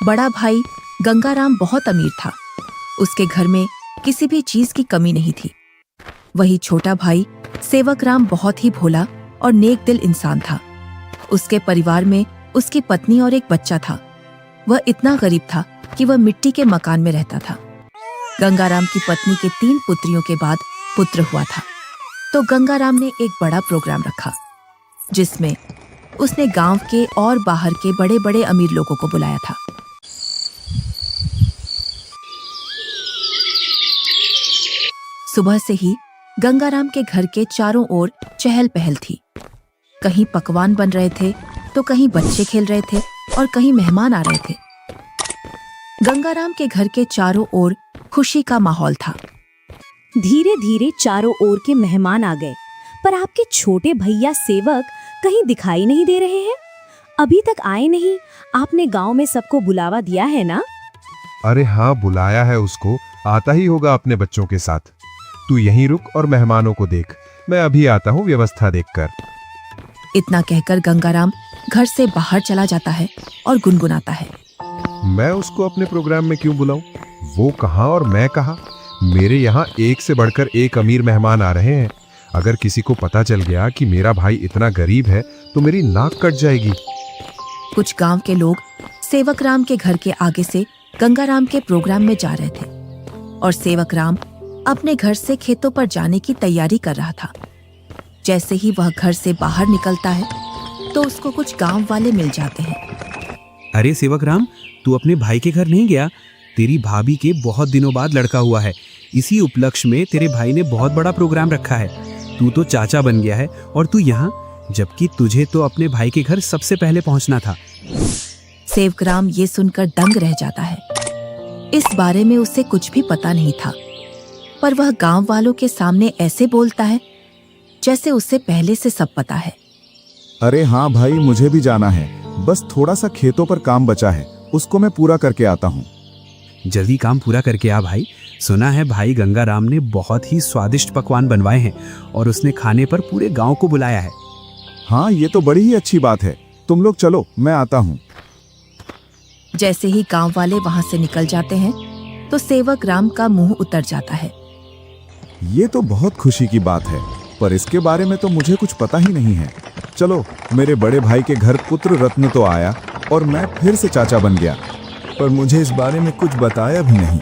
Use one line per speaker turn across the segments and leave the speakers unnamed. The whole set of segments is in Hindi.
बड़ा भाई गंगाराम बहुत अमीर था। उसके घर में किसी भी चीज की कमी नहीं थी। वही छोटा भाई सेवकराम बहुत ही भोला और नेक दिल इंसान था। उसके परिवार में उसकी पत्नी और एक बच्चा था। वह इतना गरीब था कि वह मिट्टी के मकान में रहता था। गंगाराम की पत्नी के 3 पुत्रियों के बाद पुत्र हुआ था, तो गंगाराम ने एक बड़ा प्रोग्राम रखा, जिसमें उसने गांव के और बाहर के बड़े बड़े अमीर लोगों को बुलाया था। सुबह से ही गंगाराम के घर के चारों ओर चहल पहल थी। कहीं पकवान बन रहे थे, तो कहीं बच्चे खेल रहे थे और कहीं मेहमान आ रहे थे। गंगाराम के घर के चारों ओर खुशी का माहौल था।
धीरे धीरे चारों ओर के मेहमान आ गए, पर आपके छोटे भैया सेवक कहीं दिखाई नहीं दे रहे हैं। अभी तक आए नहीं। आपने गांव में सबको बुलावा दिया है ना?
अरे हाँ, बुलाया है उसको, आता ही होगा अपने बच्चों के साथ। तू यहीं रुक और मेहमानों को देख, मैं अभी आता हूँ व्यवस्था देखकर।
इतना कहकर गंगाराम घर से बाहर चला जाता है और गुनगुनाता है,
मैं उसको अपने प्रोग्राम में क्यों बुलाऊं? वो कहाँ और मैं कहाँ? मेरे यहाँ एक से बढ़कर एक अमीर मेहमान आ रहे हैं। अगर किसी को पता चल गया कि मेरा भाई इतना गरीब है तो मेरी नाक कट जाएगी।
कुछ गांव के लोग सेवकराम के घर के आगे से गंगाराम के प्रोग्राम में जा रहे थे और सेवकराम अपने घर से खेतों पर जाने की तैयारी कर रहा था। जैसे ही वह घर से बाहर निकलता है तो उसको कुछ गांव वाले मिल जाते हैं।
अरे सेवकराम, तू अपने भाई के घर नहीं गया? तेरी भाभी के बहुत दिनों बाद लड़का हुआ है। इसी उपलक्ष्य में तेरे भाई ने बहुत बड़ा प्रोग्राम रखा है। तू तो चाचा बन गया है और तू यहाँ, जबकि तुझे तो अपने भाई के घर सबसे पहले पहुँचना था।
सेवकराम ये सुनकर दंग रह जाता है। इस बारे में उसे कुछ भी पता नहीं था, पर वह गांव वालों के सामने ऐसे बोलता है जैसे उसे पहले से सब पता है।
अरे हाँ भाई, मुझे भी जाना है। बस थोड़ा सा खेतों पर काम बचा है, उसको मैं पूरा करके आता हूँ।
जल्दी काम पूरा करके आ भाई। सुना है भाई गंगाराम ने बहुत ही स्वादिष्ट पकवान बनवाए हैं और उसने खाने पर पूरे गांव को बुलाया है।
हाँ, ये तो बड़ी ही अच्छी बात है। तुम लोग चलो, मैं आता हूँ।
जैसे ही गांव वाले वहां से निकल जाते हैं तो सेवकराम का मुंह उतर जाता है।
ये तो बहुत खुशी की बात है, पर इसके बारे में तो मुझे कुछ पता ही नहीं है। चलो, मेरे बड़े भाई के घर पुत्र रत्न तो आया और मैं फिर से चाचा बन गया, पर मुझे इस बारे में कुछ बताया भी नहीं।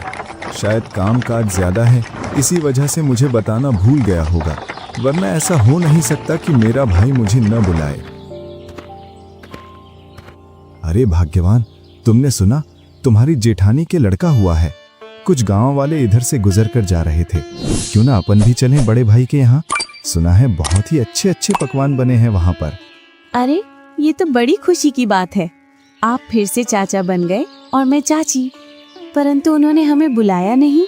शायद काम काज ज्यादा है, इसी वजह से मुझे बताना भूल गया होगा, वरना ऐसा हो नहीं सकता कि मेरा भाई मुझे न बुलाए। अरे भाग्यवान, तुमने सुना? तुम्हारी जेठानी के लड़का हुआ है। कुछ गांव वाले इधर से गुजर कर जा रहे थे। क्यों ना अपन भी चलें बड़े भाई के यहाँ? सुना है बहुत ही अच्छे अच्छे पकवान बने हैं वहाँ पर।
अरे, ये तो बड़ी खुशी की बात है। आप फिर से चाचा बन गए और मैं चाची, परंतु उन्होंने हमें बुलाया नहीं।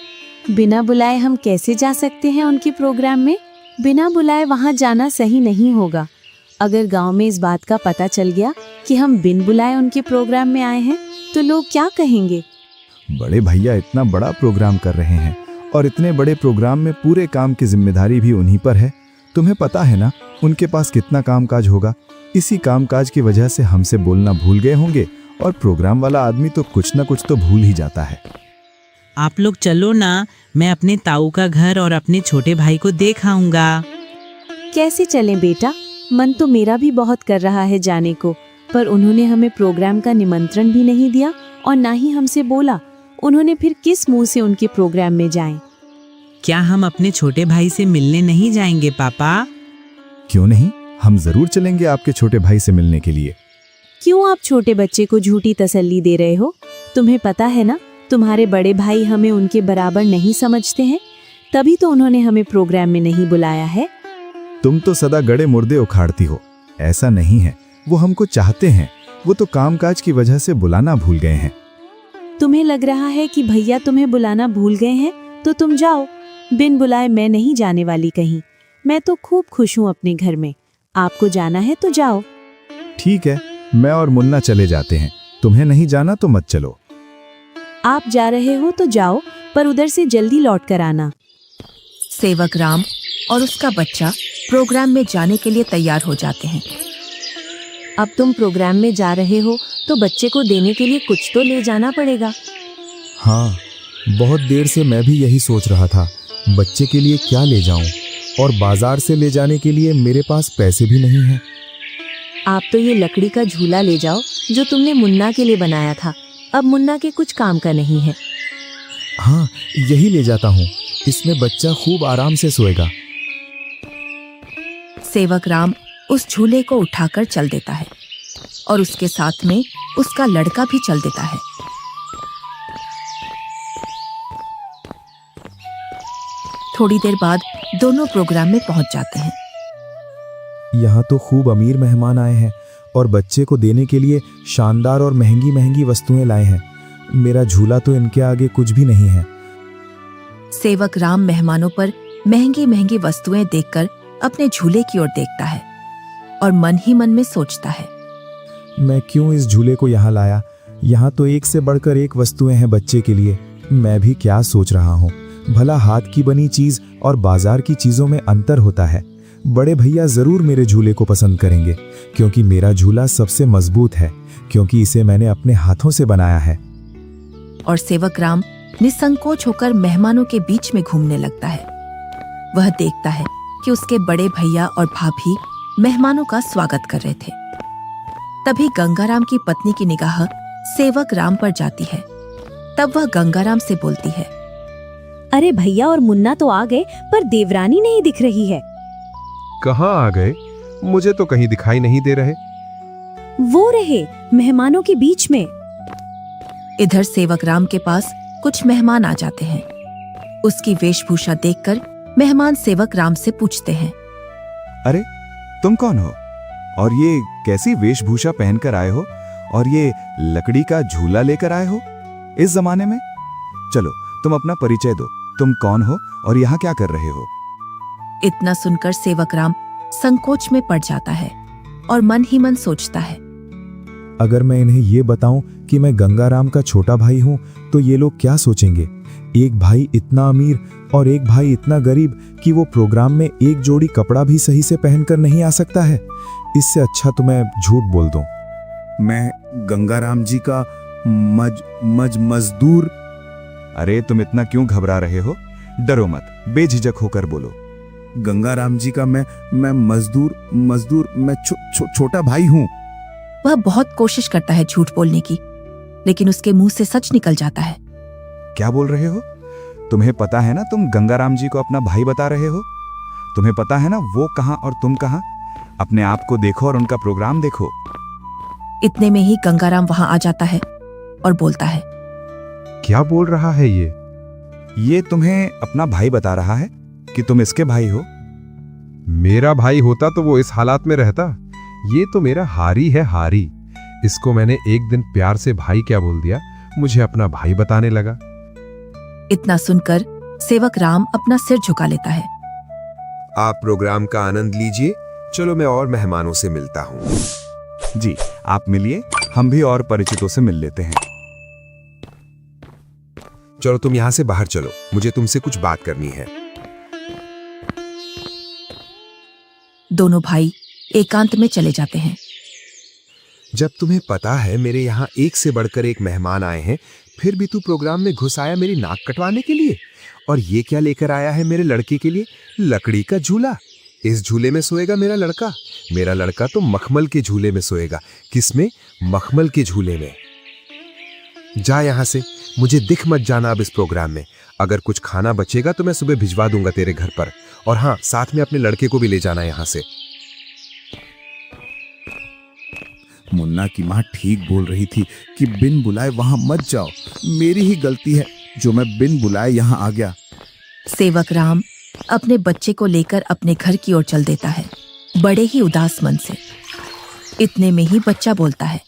बिना बुलाए हम कैसे जा सकते हैं उनके प्रोग्राम में? बिना बुलाए वहाँ जाना सही नहीं होगा। अगर गांव में इस बात का पता चल गया कि हम बिन बुलाए उनके प्रोग्राम में आए हैं तो लोग क्या कहेंगे?
बड़े भैया इतना बड़ा प्रोग्राम कर रहे हैं और इतने बड़े प्रोग्राम में पूरे काम की जिम्मेदारी भी उन्हीं पर है। तुम्हें पता है ना उनके पास कितना कामकाज होगा। इसी कामकाज की वजह से हमसे बोलना भूल गए होंगे और प्रोग्राम वाला आदमी तो कुछ ना कुछ तो भूल ही जाता है।
आप लोग चलो ना, मैं अपने ताऊ का घर और अपने छोटे भाई को देख आऊंगा।
कैसे चलें बेटा? मन तो मेरा भी बहुत कर रहा है जाने को, पर उन्होंने हमें प्रोग्राम का निमंत्रण भी नहीं दिया और ना ही हमसे बोला। उन्होंने फिर किस मुंह से उनके प्रोग्राम में जाएं?
क्या हम अपने छोटे भाई से मिलने नहीं जाएंगे पापा?
क्यों नहीं, हम जरूर चलेंगे आपके छोटे भाई से मिलने के लिए।
क्यों आप छोटे बच्चे को झूठी तसल्ली दे रहे हो? तुम्हें पता है ना, तुम्हारे बड़े भाई हमें उनके बराबर नहीं समझते हैं, तभी तो उन्होंने हमें प्रोग्राम में नहीं बुलाया है।
तुम तो सदा गड़े मुर्दे उखाड़ती हो। ऐसा नहीं है, वो हमको चाहते हैं, वो तो कामकाज की वजह से बुलाना भूल गए हैं।
तुम्हें लग रहा है कि भैया तुम्हें बुलाना भूल गए हैं, तो तुम जाओ। बिन बुलाए मैं नहीं जाने वाली कहीं। मैं तो खूब खुश हूँ अपने घर में। आपको जाना है तो जाओ।
ठीक है, मैं और मुन्ना चले जाते हैं। तुम्हें नहीं जाना तो मत चलो।
आप जा रहे हो तो जाओ, पर उधर से जल्दी लौट कर आना।
सेवकराम और उसका बच्चा प्रोग्राम में जाने के लिए तैयार हो जाते हैं।
अब तुम प्रोग्राम में जा रहे हो तो बच्चे को देने के लिए कुछ तो ले जाना पड़ेगा।
हाँ, बहुत देर से मैं भी यही सोच रहा था, बच्चे के लिए क्या ले जाऊं, और बाजार से ले जाने के लिए मेरे पास पैसे भी नहीं हैं।
आप तो ये लकड़ी का झूला ले जाओ जो तुमने मुन्ना के लिए बनाया था। अब मुन्ना के कुछ काम का नहीं है।
हाँ, यही ले जाता हूँ, इसमें बच्चा खूब आराम से सोएगा।
सेवक राम उस झूले को उठाकर चल देता है और उसके साथ में उसका लड़का भी चल देता है। थोड़ी देर बाद दोनों प्रोग्राम में पहुंच जाते हैं।
यहाँ तो खूब अमीर मेहमान आए हैं और बच्चे को देने के लिए शानदार और महंगी महंगी वस्तुएं लाए हैं। मेरा झूला तो इनके आगे कुछ भी नहीं है।
सेवक राम मेहमानों पर महंगी महंगी वस्तुएं देखकर अपने झूले की ओर देखता है और मन ही मन में सोचता है,
मैं क्यों इस झूले को यहाँ लाया? यहाँ तो एक से बढ़कर एक वस्तुएं हैं बच्चे के लिए। मैं भी क्या सोच रहा हूँ, भला हाथ की बनी चीज और बाजार की चीजों में अंतर होता है। बड़े भैया जरूर मेरे झूले को पसंद करेंगे, क्योंकि मेरा झूला सबसे मजबूत है, क्योंकि इसे मैंने अपने हाथों से बनाया है।
और सेवक राम निसंकोच होकर मेहमानों के बीच में घूमने लगता है। वह देखता है कि उसके बड़े भैया और भाभी मेहमानों का स्वागत कर रहे थे। तभी गंगाराम की पत्नी की निगाह सेवक राम पर जाती है। तब वह गंगाराम से बोलती है,
अरे भैया और मुन्ना तो आ गए, पर देवरानी नहीं दिख रही है।
कहाँ आ गए? मुझे तो कहीं दिखाई नहीं दे रहे।
वो रहे मेहमानों के बीच में।
इधर सेवक राम के पास कुछ मेहमान आ जाते हैं। उसकी वेशभूषा देखकर मेहमान सेवक राम से पूछते हैं,
अरे तुम कौन हो और ये कैसी वेशभूषा पहनकर आए हो और ये लकड़ी का झूला लेकर आए हो इस जमाने में? चलो तुम अपना परिचय दो, तुम कौन हो और यहाँ क्या कर रहे हो?
इतना सुनकर सेवक राम संकोच में पड़ जाता है और मन ही मन सोचता है,
अगर मैं इन्हें ये बताऊं कि मैं गंगाराम का छोटा भाई हूं तो ये लोग क्या सोचेंगे? एक भाई इतना अमीर और एक भाई इतना गरीब कि वो प्रोग्राम में एक जोड़ी कपड़ा भी सही से पहनकर नहीं आ सकता है। इससे अच्छा तो मैं झूठ बोल दूं। मैं गंगाराम जी का मजदूर। अरे तुम इतना क्यों घबरा रहे हो? डरो मत, बेझिझक होकर बोलो। गंगाराम जी का मैं मजदूर मैं छोटा भाई हूँ।
वह बहुत कोशिश करता है झूठ बोलने की, लेकिन उसके मुंह से सच निकल जाता है।
क्या बोल रहे हो? तुम्हें पता है ना तुम गंगाराम जी को अपना भाई बता रहे हो? तुम्हें पता है ना वो कहाँ और तुम कहाँ? अपने आप को देखो और उनका प्रोग्राम देखो।
इतने में ही गंगाराम वहां आ जाता है और बोलता है,
क्या बोल रहा है ये?
ये तुम्हें अपना भाई बता रहा है कि तुम इसके भाई हो।
मेरा भाई होता तो वो इस हालात में रहता। ये तो मेरा हारी है, हारी। इसको मैंने एक दिन प्यार से भाई क्या बोल दिया, मुझे अपना भाई बताने लगा।
इतना सुनकर सेवक राम अपना सिर झुका लेता है।
आप प्रोग्राम का आनंद लीजिए। चलो मैं और मेहमानों से मिलता हूँ।
जी आप मिलिए, हम भी और परिचितों से मिल लेते हैं।
चलो तुम यहाँ से बाहर चलो, मुझे तुमसे कुछ बात करनी है।
दोनों भाई एकांत में चले जाते हैं।
जब तुम्हें पता है मेरे यहाँ एक से बढ़कर एक मेहमान आए हैं, फिर भी तू प्रोग्राम में घुस आया मेरी नाक कटवाने के लिए। और ये क्या लेकर आया है मेरे लड़के के लिए? लकड़ी का झूला। इस झूले में सोएगा मेरा लड़का। मेरा लड़का तो मखमल के झूले में सोएगा। किसमें? मखमल के झूले में। जा यहाँ से, मुझे दिख मत जाना अब इस प्रोग्राम में। अगर कुछ खाना बचेगा तो मैं सुबह भिजवा दूंगा तेरे घर पर। और हाँ, साथ में अपने लड़के को भी ले जाना यहाँ से।
मुन्ना की माँ ठीक बोल रही थी कि बिन बुलाए वहां मत जाओ। मेरी ही गलती है जो मैं बिन बुलाए यहाँ आ गया।
सेवक राम अपने बच्चे को लेकर अपने घर की ओर चल देता है, बड़े ही उदास मन से। इतने में ही बच्चा बोलता है,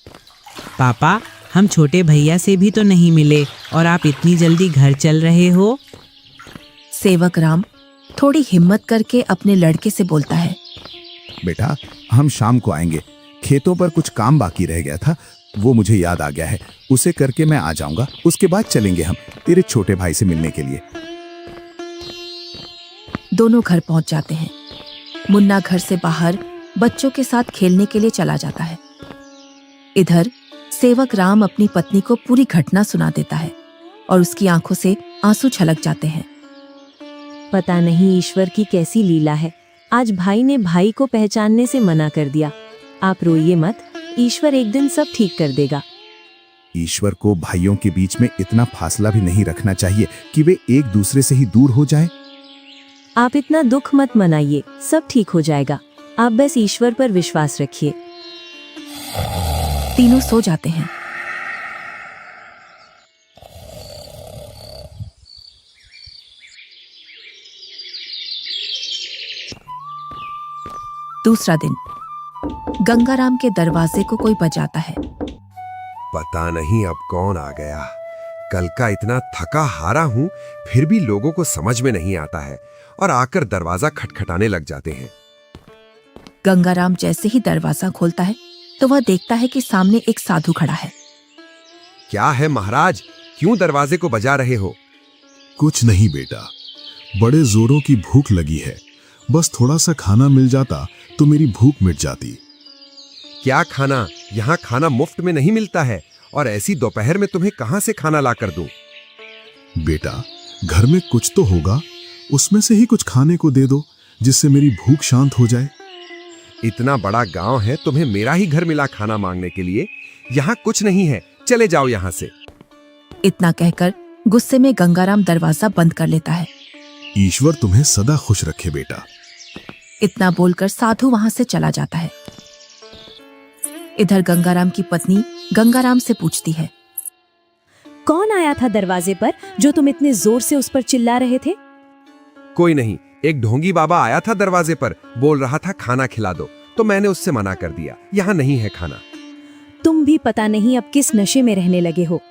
पापा, हम छोटे भैया से भी तो नहीं मिले और आप इतनी जल्दी घर चल रहे हो?
सेवक राम थोड़ी हिम्मत करके अपने लड़के से बोलता है,
बेटा हम शाम को आएंगे। खेतों पर कुछ काम बाकी रह गया था, वो मुझे याद आ गया है। उसे करके मैं आ जाऊंगा। उसके बाद चलेंगे हम तेरे छोटे भाई से मिलने के लिए।
दोनों घर पहुंच जाते हैं। मुन्ना घर से बाहर बच्चों के साथ खेलने के लिए चला जाता है। इधर सेवक राम अपनी पत्नी को पूरी घटना सुना देता है और उसकी आंखों से आंसू छलक जाते हैं।
पता नहीं ईश्वर की कैसी लीला है, आज भाई ने भाई को पहचानने से मना कर दिया। आप रोइए मत, ईश्वर एक दिन सब ठीक कर देगा।
ईश्वर को भाइयों के बीच में इतना फासला भी नहीं रखना चाहिए कि वे एक दूसरे से ही दूर हो जाएं।
आप इतना दुख मत मनाइए, सब ठीक हो जाएगा। आप बस ईश्वर पर विश्वास रखिए।
तीनों सो जाते हैं। दूसरा दिन गंगाराम के दरवाजे को कोई बजाता है।
पता नहीं अब कौन आ गया। कल का इतना थका हारा हूं, फिर भी लोगों को समझ में नहीं आता है और आकर दरवाजा खटखटाने लग जाते हैं।
गंगाराम जैसे ही दरवाजा खोलता है तो वह देखता है कि सामने एक साधु खड़ा है।
क्या है महाराज, क्यों दरवाजे को बजा रहे हो?
कुछ नहीं बेटा, बड़े जोरों की भूख लगी है। बस थोड़ा सा खाना मिल जाता तो मेरी भूख मिट जाती।
क्या खाना? यहाँ खाना मुफ्त में नहीं मिलता है और ऐसी दोपहर में तुम्हें कहां से खाना ला कर दूं?
बेटा, घर में कुछ तो होगा, उसमें से ही कुछ खाने को दे दो जिससे मेरी भूख शांत हो जाए।
इतना बड़ा गांव है, तुम्हें मेरा ही घर मिला खाना मांगने के लिए? यहाँ कुछ नहीं है, चले जाओ यहाँ से।
इतना कहकर गुस्से में गंगाराम दरवाजा बंद कर लेता है।
ईश्वर तुम्हें सदा खुश रखे बेटा।
इतना बोलकर साधु वहां से चला जाता है। इधर गंगाराम की पत्नी गंगाराम से पूछती है,
कौन आया था दरवाजे पर जो तुम इतने जोर से उस पर चिल्ला रहे थे?
कोई नहीं, एक ढोंगी बाबा आया था दरवाजे पर, बोल रहा था खाना खिला दो, तो मैंने उससे मना कर दिया, यहाँ नहीं है खाना।
तुम भी पता नहीं अब किस नशे में रहने लगे हो।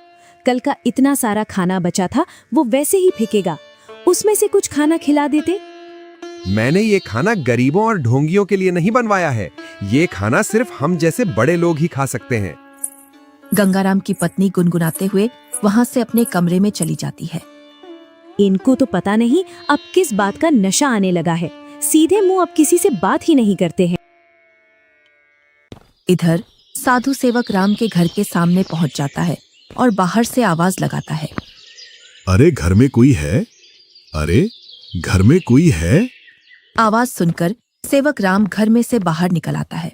कल का इतना सारा खाना बचा था, वो वैसे ही फेंकेगा। उसमें से कुछ खाना खिला देते।
मैंने ये खाना गरीबों और ढोंगियों के लिए नहीं बनवाया है। ये खाना सिर्फ हम जैसे बड़े लोग ही खा सकते हैं।
गंगाराम की पत्नी गुनगुनाते हुए वहां से अपने कमरे में चली जाती है।
इनको तो पता नहीं अब किस बात का नशा आने लगा है। सीधे मुंह अब किसी से बात ही नहीं करते हैं।
इधर साधु सेवक राम के घर के सामने पहुंच जाता है और बाहर से आवाज लगाता है,
अरे घर में कोई है? अरे घर में कोई है?
आवाज सुनकर सेवक राम घर में से बाहर निकल आता है।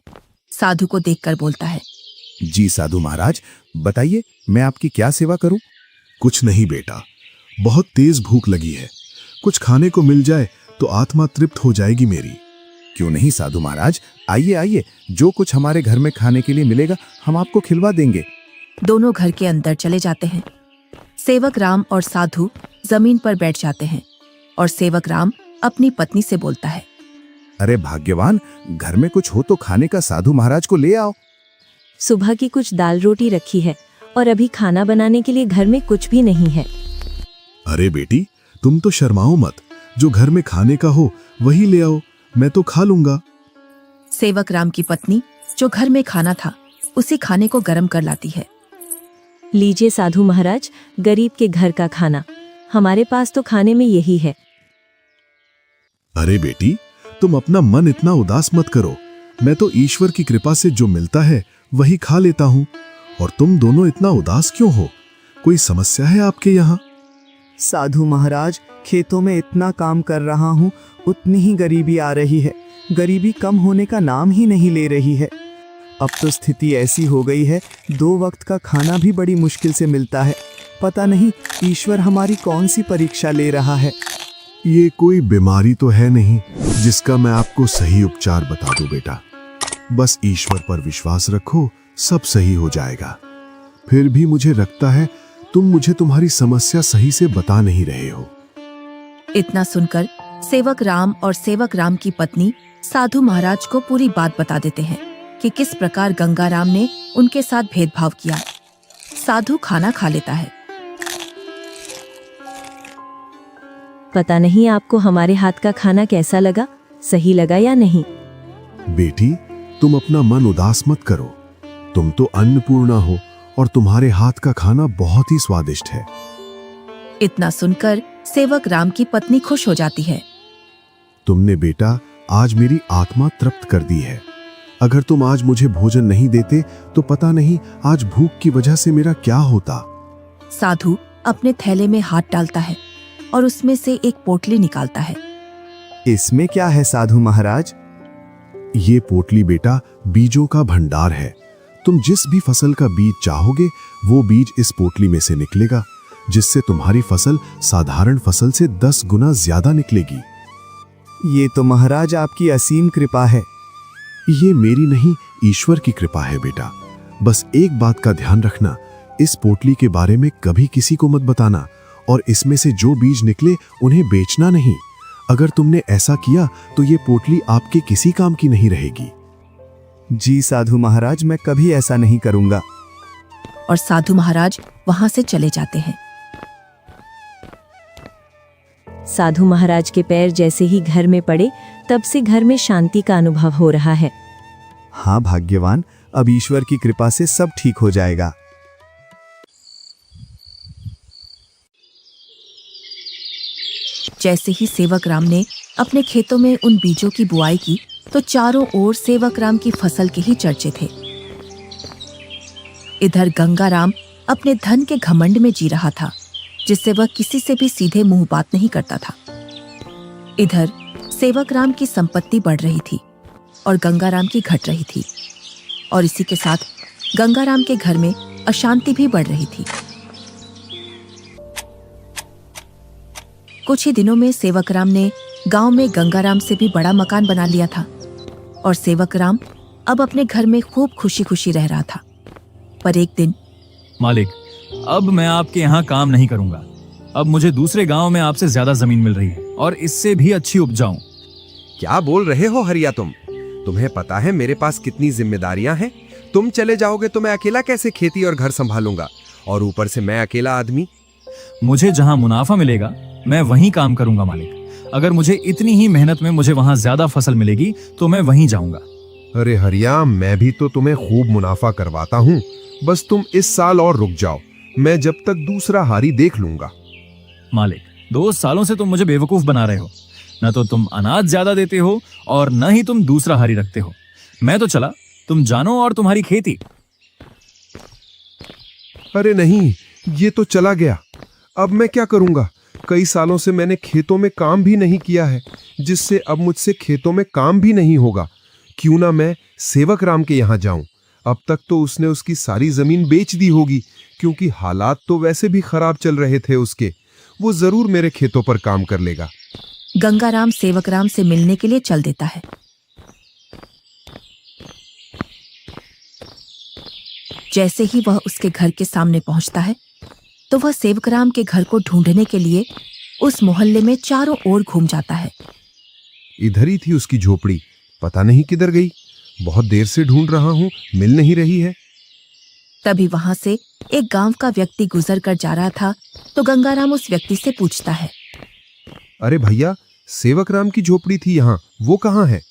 साधु को देखकर बोलता है,
जी साधु महाराज, बताइए मैं आपकी क्या सेवा करूं? कुछ नहीं बेटा, बहुत तेज भूख लगी है। कुछ खाने को मिल जाए तो आत्मा तृप्त हो जाएगी मेरी। क्यों नहीं साधु महाराज, आइए आइए, जो कुछ हमारे घर में खाने के लिए मिलेगा हम आपको खिलवा देंगे।
दोनों घर के अंदर चले जाते हैं। सेवक राम और साधु जमीन पर बैठ जाते हैं और सेवक राम अपनी पत्नी से बोलता है,
अरे भाग्यवान, घर में कुछ हो तो खाने का साधु महाराज को ले आओ।
सुबह की कुछ दाल रोटी रखी है और अभी खाना बनाने के लिए घर में कुछ भी नहीं है।
अरे बेटी, तुम तो शर्माओ मत, जो घर में खाने का हो वही ले आओ, मैं तो खा लूंगा।
सेवक राम की पत्नी जो घर में खाना था उसी खाने को गर्म कर लाती है।
लीजिए साधु महाराज, गरीब के घर का खाना। हमारे पास तो खाने में यही है।
अरे बेटी, तुम अपना मन इतना उदास मत करो। मैं तो ईश्वर की कृपा से जो मिलता है वही खा लेता हूँ। और तुम दोनों इतना उदास क्यों हो? कोई समस्या है आपके यहाँ?
साधु महाराज, खेतों में इतना काम कर रहा हूँ, उतनी ही गरीबी आ रही है। गरीबी कम होने का नाम ही नहीं ले रही है। अब तो स्थिति ऐसी हो गई है, 2 वक्त का खाना भी बड़ी मुश्किल से मिलता है। पता नहीं ईश्वर हमारी कौन सी परीक्षा ले रहा है।
ये कोई बीमारी तो है नहीं जिसका मैं आपको सही उपचार बता दूं बेटा। बस ईश्वर पर विश्वास रखो, सब सही हो जाएगा। फिर भी मुझे लगता है तुम मुझे तुम्हारी समस्या सही से बता नहीं रहे हो।
इतना सुनकर सेवक राम और सेवक राम की पत्नी साधु महाराज को पूरी बात बता देते हैं कि किस प्रकार गंगाराम ने उनके साथ भेदभाव किया। साधु खाना खा लेता है।
पता नहीं आपको हमारे हाथ का खाना कैसा लगा, सही लगा या नहीं।
बेटी, तुम अपना मन उदास मत करो। तुम तो अन्नपूर्णा हो और तुम्हारे हाथ का खाना बहुत ही स्वादिष्ट है।
इतना सुनकर सेवक राम की पत्नी खुश हो जाती है।
तुमने बेटा आज मेरी आत्मा तृप्त कर दी है। अगर तुम आज मुझे भोजन नहीं देते तो पता नहीं आज भूख की वजह से मेरा क्या होता।
साधु अपने थैले में हाथ डालता है और उसमें से एक पोटली निकालता है।
इसमें क्या है साधु महाराज?
ये पोटली बेटा बीजों का भंडार है। तुम जिस भी फसल का बीज चाहोगे वो बीज इस पोटली में से निकलेगा, जिससे तुम्हारी फसल साधारण फसल से 10 गुना ज्यादा निकलेगी।
ये तो महाराज आपकी असीम कृपा है।
ये मेरी नहीं, ईश्वर की कृपा है बेटा। बस एक बात का ध्यान रखना, इस पोटली के बारे में कभी किसी को मत बताना, और इसमें से जो बीज निकले उन्हें बेचना नहीं। अगर तुमने ऐसा किया तो ये पोटली आपके किसी काम की नहीं रहेगी।
जी साधु महाराज, मैं कभी ऐसा नहीं करूंगा।
और साधु महाराज वहां से चले जाते हैं।
साधु महाराज के पैर जैसे ही घर में पड़े तब से घर में शांति का अनुभव हो रहा है।
हाँ भाग्यवान, अब ईश्वर की कृपा से सब ठीक हो जाएगा।
जैसे ही सेवक राम ने अपने खेतों में उन बीजों की बुआई की तो चारों ओर सेवक राम की फसल के ही चर्चे थे। इधर गंगाराम अपने धन के घमंड में जी रहा था, जिससे वह किसी से भी सीधे मुंह बात नहीं करता था। इधर सेवक राम की संपत्ति बढ़ रही थी और गंगाराम की घट रही थी, और इसी के साथ गंगाराम के घर में अशांति भी बढ़ रही थी। कुछ ही दिनों में सेवक राम ने गांव में गंगाराम से भी बड़ा मकान बना लिया था, और सेवक राम अब अपने घर में खूब खुशी खुशी रह रहा था। पर एक दिन,
मालिक, अब मैं आपके यहाँ काम नहीं करूंगा। अब मुझे दूसरे गांव में आपसे ज्यादा जमीन मिल रही है और इससे भी अच्छी उपजाऊ।
क्या बोल रहे हो हरिया तुम? तुम्हें पता है मेरे पास कितनी जिम्मेदारियां हैं? तुम चले जाओगे तो मैं अकेला कैसे खेती और घर संभालूंगा, और ऊपर से मैं अकेला आदमी।
मुझे जहाँ मुनाफा मिलेगा मैं वहीं काम करूंगा मालिक। अगर मुझे इतनी ही मेहनत में मुझे वहां ज्यादा फसल मिलेगी तो मैं वहीं जाऊंगा।
अरे हरिया, मैं भी तो तुम्हें खूब मुनाफा करवाता हूँ। बस तुम इस साल और रुक जाओ, मैं जब तक दूसरा हारी देख लूंगा।
मालिक, 2 सालों से तुम मुझे बेवकूफ बना रहे हो। न तो तुम अनाज ज्यादा देते हो और न ही तुम दूसरा हारी रखते हो। मैं तो चला, तुम जानो और तुम्हारी खेती।
अरे नहीं, ये तो चला गया। अब मैं क्या करूंगा? कई सालों से मैंने खेतों में काम भी नहीं किया है, जिससे अब मुझसे खेतों में काम भी नहीं होगा। क्यों ना मैं सेवक राम के यहाँ जाऊं? अब तक तो उसने उसकी सारी जमीन बेच दी होगी, क्योंकि हालात तो वैसे भी खराब चल रहे थे उसके। वो जरूर मेरे खेतों पर काम कर लेगा।
गंगाराम सेवक राम से मिलने के लिए चल देता है। जैसे ही वह उसके घर के सामने पहुंचता है तो वह सेवक राम के घर को ढूंढने के लिए उस मोहल्ले में चारों ओर घूम जाता है।
इधर ही थी उसकी झोपड़ी, पता नहीं किधर गई। बहुत देर से ढूंढ रहा हूं, मिल नहीं रही है।
तभी वहां से एक गांव का व्यक्ति गुजर कर जा रहा था तो गंगाराम उस व्यक्ति से पूछता है,
अरे भैया, सेवक राम की झोपड़ी थी यहाँ, वो कहाँ है?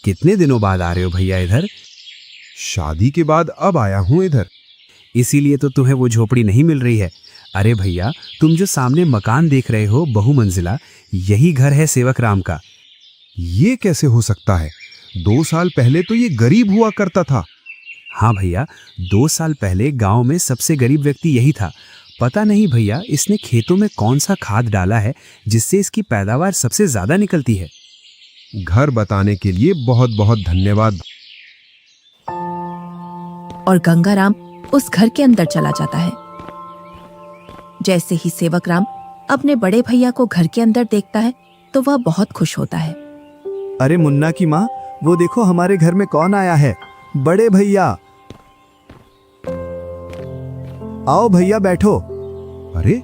कितने दिनों बाद आ रहे हो भैया इधर?
शादी के बाद अब आया हूँ इधर।
इसीलिए तो तुम्हें वो झोपड़ी नहीं मिल रही है। अरे भैया, तुम जो सामने मकान देख रहे हो बहुमंजिला, यही घर है सेवक राम का।
ये कैसे हो सकता है? 2 साल पहले तो ये गरीब हुआ करता था।
हाँ भैया, 2 साल पहले गांव में सबसे गरीब व्यक्ति यही था। पता नहीं भैया, इसने खेतों में कौन सा खाद डाला है जिससे इसकी पैदावार सबसे ज्यादा निकलती है।
घर बताने के लिए बहुत बहुत धन्यवाद।
और गंगाराम उस घर के अंदर चला जाता है। जैसे ही सेवक राम अपने बड़े भैया को घर के अंदर देखता है तो वह बहुत खुश होता है।
अरे मुन्ना की माँ, वो देखो हमारे घर में कौन आया है। बड़े भैया, आओ भैया बैठो।
अरे,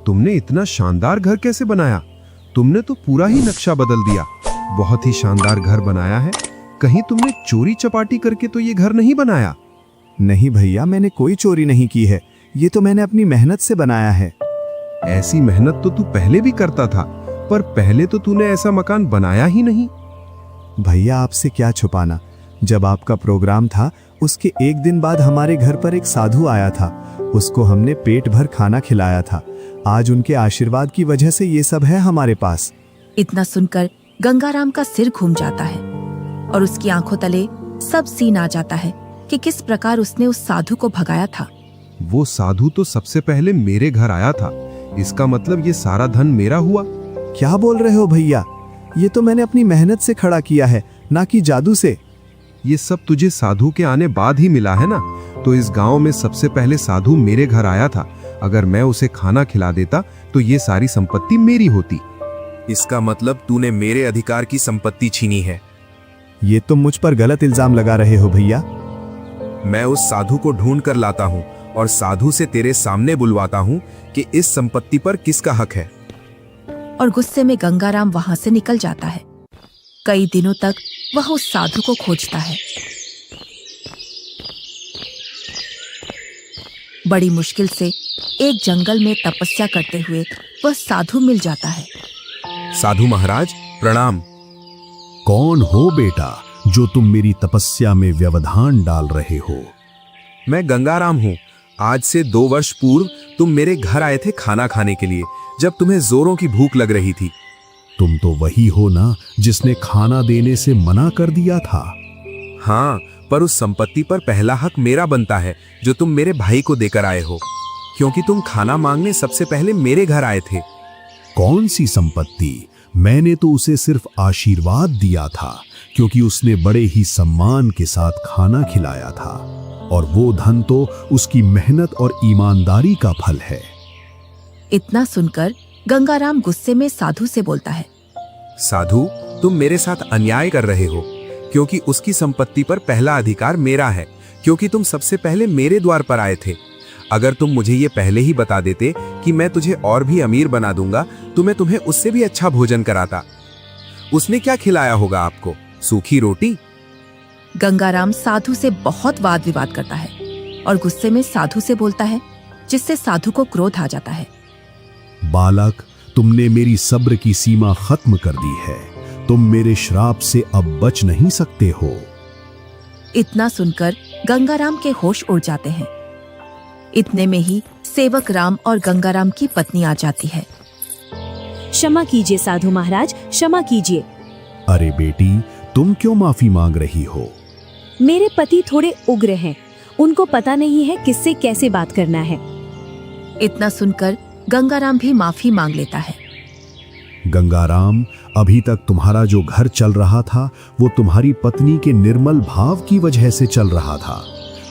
तुमने इतना शानदार घर कैसे बनाया? तुमने तो पूरा ही नक्शा बदल दिया। बहुत ही शानदार घर बनाया है। कहीं तुमने चोरी चपाटी करके तो ये घर नहीं बनाया?
नहीं भैया, मैंने कोई चोरी नहीं की है। ये तो मैंने अपनी मेहनत से बनाया है।
ऐसी मेहनत तो तू पहले भी करता था, पर पहले तो तूने ऐसा मकान बनाया ही नहीं।
भैया, आपसे क्या छुपाना, जब आपका प्रोग्राम था उसके एक दिन बाद हमारे घर पर एक साधु आया था। उसको हमने पेट भर खाना खिलाया था। आज उनके आशीर्वाद की वजह से ये सब है हमारे पास।
इतना सुनकर गंगाराम का सिर घूम जाता है और उसकी आंखों तले सब सीन आ जाता है कि किस प्रकार उसने उस साधु को भगाया था।
वो साधु तो सबसे पहले मेरे घर आया था, इसका मतलब ये सारा धन मेरा हुआ।
क्या बोल रहे हो भैया? ये तो मैंने अपनी मेहनत से खड़ा किया है, ना कि जादू से।
ये सब तुझे साधु के आने बाद ही मिला है ना? तो इस गांव में सबसे पहले साधु मेरे घर आया था। अगर मैं उसे खाना खिला देता तो ये सारी संपत्ति मेरी होती।
इसका मतलब तूने मेरे अधिकार की संपत्ति छीनी है।
ये तुम मुझ पर गलत इल्जाम लगा रहे हो भैया।
मैं उस साधु को ढूंढ कर लाता हूँ और साधु से तेरे सामने बुलवाता हूँ कि इस संपत्ति पर किसका हक है।
और गुस्से में गंगाराम वहां से निकल जाता है। कई दिनों तक वह उस साधु को खोजता है। बड़ी मुश्किल से एक जंगल में तपस्या करते हुए वह साधु मिल जाता है।
साधु महाराज प्रणाम।
कौन हो बेटा जो तुम मेरी तपस्या में व्यवधान डाल रहे हो?
मैं गंगाराम हूँ। आज से 2 वर्ष पूर्व तुम मेरे घर आए थे खाना खाने के लिए, जब तुम्हें जोरों की भूख लग रही थी।
तुम तो वही हो ना जिसने खाना देने से मना कर दिया था।
हाँ, पर उस संपत्ति पर पहला हक मेरा बनता है जो तुम मेरे भाई को देकर आए हो, क्योंकि तुम खाना मांगने सबसे पहले मेरे घर आए थे।
कौन सी संपत्ति? मैंने तो उसे सिर्फ आशीर्वाद दिया था, क्योंकि उसने बड़े ही सम्मान के साथ खाना खिलाया था, और वो धन तो उसकी मेहनत और ईमानदारी का फल है।
इतना सुनकर गंगाराम गुस्से में साधु से बोलता है,
साधु, तुम मेरे साथ अन्याय कर रहे हो, क्योंकि उसकी संपत्ति पर पहला अधिकार मेरा है, क्योंकि तुम सबसे पहले मेरे द्वार पर आए थे। अगर तुम मुझे ये पहले ही बता देते कि मैं तुझे और भी अमीर बना दूंगा, तो मैं तुम्हें उससे भी अच्छा भोजन कराता। उसने क्या खिलाया होगा आपको? सूखी रोटी?
गंगाराम साधु से बहुत वाद विवाद करता है और गुस्से में साधु से बोलता है, जिससे साधु को क्रोध आ जाता है।
बालक, तुमने मेरी सब्र की सीमा खत्म कर दी है। तुम मेरे श्राप से अब बच नहीं सकते हो।
इतना सुनकर गंगाराम के होश उड़ जाते हैं। इतने में ही सेवक राम और गंगाराम की पत्नी आ जाती है।
क्षमा कीजिए साधु महाराज, क्षमा कीजिए।
अरे बेटी, तुम क्यों माफी मांग रही हो?
मेरे पति थोड़े उग्र हैं, उनको पता नहीं है किससे कैसे बात करना है।
इतना सुनकर गंगाराम भी माफी मांग लेता है।
गंगाराम, अभी तक तुम्हारा जो घर चल रहा था वो तुम्हारी पत्नी के निर्मल भाव की वजह से चल रहा था।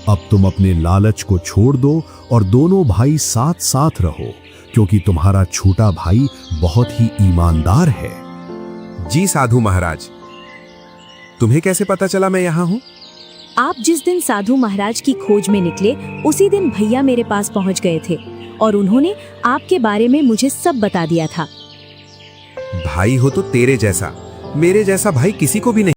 अब तुम अपने लालच को छोड़ दो और दोनों भाई साथ साथ रहो, क्योंकि तुम्हारा छोटा भाई बहुत ही ईमानदार है।
जी साधु महाराज। तुम्हें कैसे पता चला मैं यहाँ हूँ?
आप जिस दिन साधु महाराज की खोज में निकले, उसी दिन भैया मेरे पास पहुँच गए थे और उन्होंने आपके बारे में मुझे सब बता दिया था।
भाई हो तो तेरे जैसा, मेरे जैसा भाई किसी को भी नहीं।